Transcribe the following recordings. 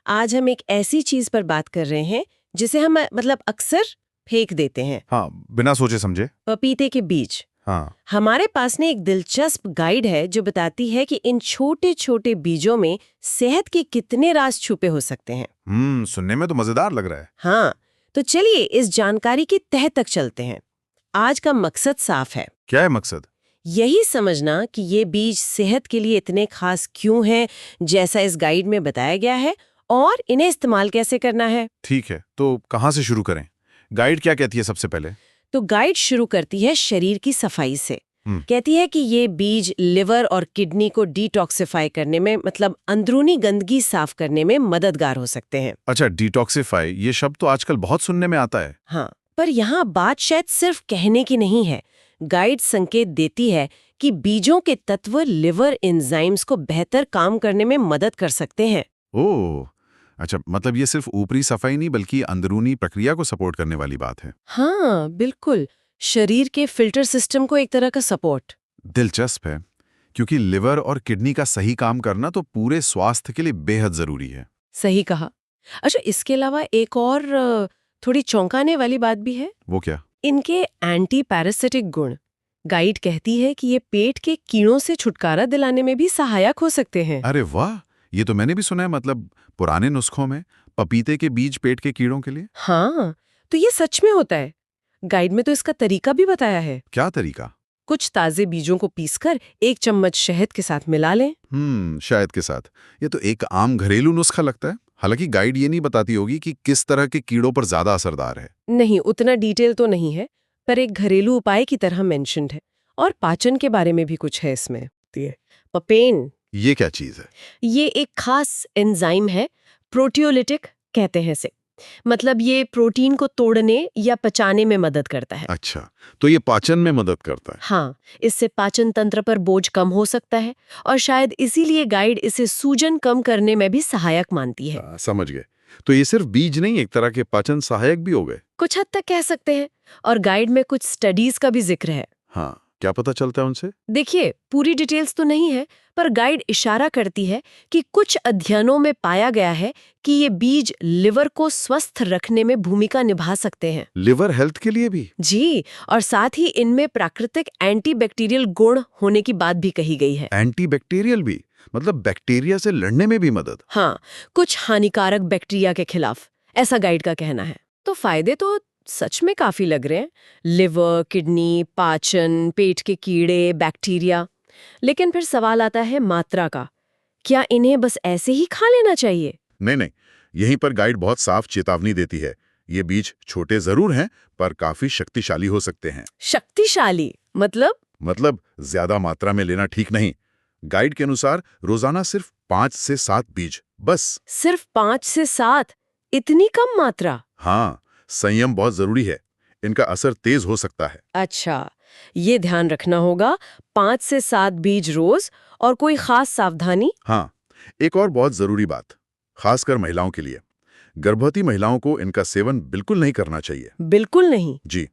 आज हम एक ऐसी चीज पर बात कर रहे हैं जिसे हम अक्सर फेंक देते हैं। हाँ, बिना सोचे समझे। पपीते के बीज। हाँ। हमारे पास ने एक दिलचस्प गाइड है जो बताती है कि इन छोटे छोटे बीजों में सेहत के कितने राज छुपे हो सकते हैं। सुनने में तो मजेदार लग रहा है। हाँ, तो चलिए इस जानकारी की तह तक चलते हैं। आज का मकसद साफ है। क्या है मकसद? यही समझना कि ये बीज सेहत के लिए इतने खास क्यों हैं, जैसा इस गाइड में बताया गया है, और इन्हें इस्तेमाल कैसे करना है। ठीक है, तो कहाँ से शुरू करें? गाइड क्या कहती है सबसे पहले? तो गाइड शुरू करती है शरीर की सफाई से। कहती है कि ये बीज लिवर और किडनी को डिटॉक्सिफाई करने में, अंदरूनी गंदगी साफ करने में मददगार हो सकते हैं। अच्छा, डिटॉक्सिफाई, ये शब्द तो आजकल बहुत सुनने में आता है। हाँ, पर यहाँ बात शायद सिर्फ कहने की नहीं है। गाइड संकेत देती है कि बीजों के तत्व लिवर एंजाइम्स को बेहतर काम करने में मदद कर सकते हैं। ओह, अच्छा, मतलब ये सिर्फ ऊपरी सफाई नहीं बल्कि अंदरूनी प्रक्रिया को सपोर्ट करने वाली बात है। हाँ बिल्कुल, शरीर के फिल्टर सिस्टम को एक तरह का सपोर्ट। दिलचस्प है, क्योंकि लिवर और किडनी का सही काम करना तो पूरे स्वास्थ्य के लिए बेहद जरूरी है। सही कहा। अच्छा, इसके अलावा एक और थोड़ी चौंकाने वाली बात भी है। वो क्या? इनके एंटी पैरासिटिक गुण। गाइड कहती है कि ये पेट के कीड़ों से छुटकारा दिलाने में भी सहायक हो सकते हैं। अरे वाह, ये तो मैंने भी सुना है। मतलब पुराने नुस्खों में पपीते के बीज पेट के कीड़ों के लिए। हाँ, तो ये सच में होता है। गाइड में तो इसका तरीका भी बताया है। क्या तरीका? कुछ ताजे बीजों को पीसकर 1 चम्मच शहद के साथ मिला लें। शायद के साथ। ये तो एक आम घरेलू नुस्खा लगता है। हालांकि गाइड ये नहीं बताती होगी कि किस तरह के कीड़ों पर ज्यादा असरदार है। नहीं, उतना डिटेल तो नहीं है, पर एक घरेलू उपाय की तरह मेंशन्ड है। और पाचन के बारे में भी कुछ है इसमें। पपेन, ये क्या चीज है? ये एक खास एंजाइम है, प्रोटियोलिटिक कहते हैं इसे। ये प्रोटीन को तोड़ने या पचाने में मदद करता है। अच्छा, तो ये पाचन में मदद करता है। हाँ, इससे पाचन तंत्र पर बोझ कम हो सकता है, और शायद इसीलिए गाइड इसे सूजन कम करने में भी सहायक मानती है। समझ गए। तो ये सिर्फ बीज नहीं, एक तरह के पाचन सहायक भी हो गए। कुछ हद तक कह सकते हैं। और गाइड में कुछ स्टडीज का भी जिक्र है। हाँ, क्या पता चलता है उनसे? देखिए, पूरी डिटेल्स तो नहीं है, पर गाइड इशारा करती है कि कुछ अध्ययनों में पाया गया है कि ये बीज लिवर को स्वस्थ रखने में भूमिका निभा सकते हैं। लिवर हेल्थ के लिए भी? जी, और साथ ही इनमें प्राकृतिक एंटीबैक्टीरियल गुण होने की बात भी कही गई है। एंटीबैक्टीरियल भी? मतलब बैक्टीरिया से लड़ने में भी मदद? हाँ, कुछ हानिकारक बैक्टीरिया के खिलाफ, ऐसा गाइड का कहना है। तो फायदे तो सच में काफी लग रहे हैं। लिवर, किडनी, पाचन, पेट के कीड़े, बैक्टीरिया। लेकिन फिर सवाल आता है मात्रा का। क्या इन्हें बस ऐसे ही खा लेना चाहिए? नहीं नहीं, यहीं पर गाइड बहुत साफ चेतावनी देती है। ये बीज छोटे जरूर हैं, पर काफी शक्तिशाली हो सकते हैं। शक्तिशाली मतलब ज्यादा मात्रा में लेना ठीक नहीं। गाइड के अनुसार रोजाना सिर्फ 5 से 7 बीज बस। सिर्फ 5 से 7? इतनी कम मात्रा? हाँ, संयम बहुत जरूरी है। इनका असर तेज हो सकता है। अच्छा, ये ध्यान रखना होगा। 5 से 7 बीज रोज, और कोई खास सावधानी? हाँ, एक और बहुत जरूरी बात, खासकर महिलाओं के लिए। गर्भवती महिलाओं को इनका सेवन बिल्कुल नहीं करना चाहिए। बिल्कुल नहीं? जी,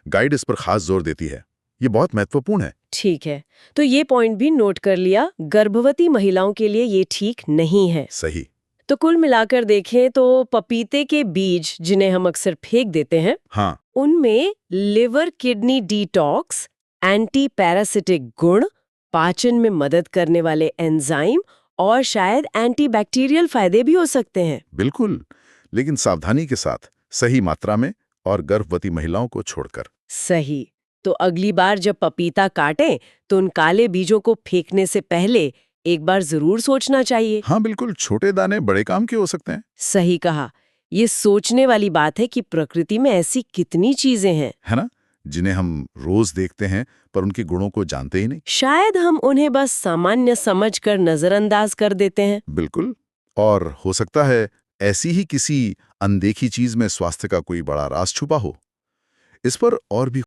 गाइड इस पर खास जोर देती है। ये बहुत महत्वपूर्ण है। ठीक है, तो ये पॉइंट भी नोट कर लिया। गर्भवती महिलाओं के लिए ये ठीक नहीं है। सही। तो कुल मिलाकर देखें तो पपीते के बीज, जिन्हें हम अक्सर फेंक देते हैं, हाँ, उनमें liver kidney detox, anti parasitic गुण, पाचन में मदद करने वाले एंजाइम, और शायद एंटीबैक्टीरियल फायदे भी हो सकते हैं। बिल्कुल, लेकिन सावधानी के साथ, सही मात्रा में, और गर्भवती महिलाओं को छोड़कर। सही। तो अगली बार जब पपीता काटें तो उन काले बीजों को फेंकने से पहले एक बार जरूर सोचना चाहिए। हाँ बिल्कुल, छोटे दाने बड़े काम के हो सकते हैं। सही कहा। ये सोचने वाली बात है कि प्रकृति में ऐसी कितनी चीजें हैं, है ना, जिन्हें हम रोज देखते हैं पर उनके गुणों को जानते ही नहीं। शायद हम उन्हें बस सामान्य समझकर नजरअंदाज कर देते हैं। बिल्कुल, और हो सकता है ऐसी ही किसी अनदेखी चीज में स्वास्थ्य का कोई बड़ा राज छुपा हो। इस पर और भी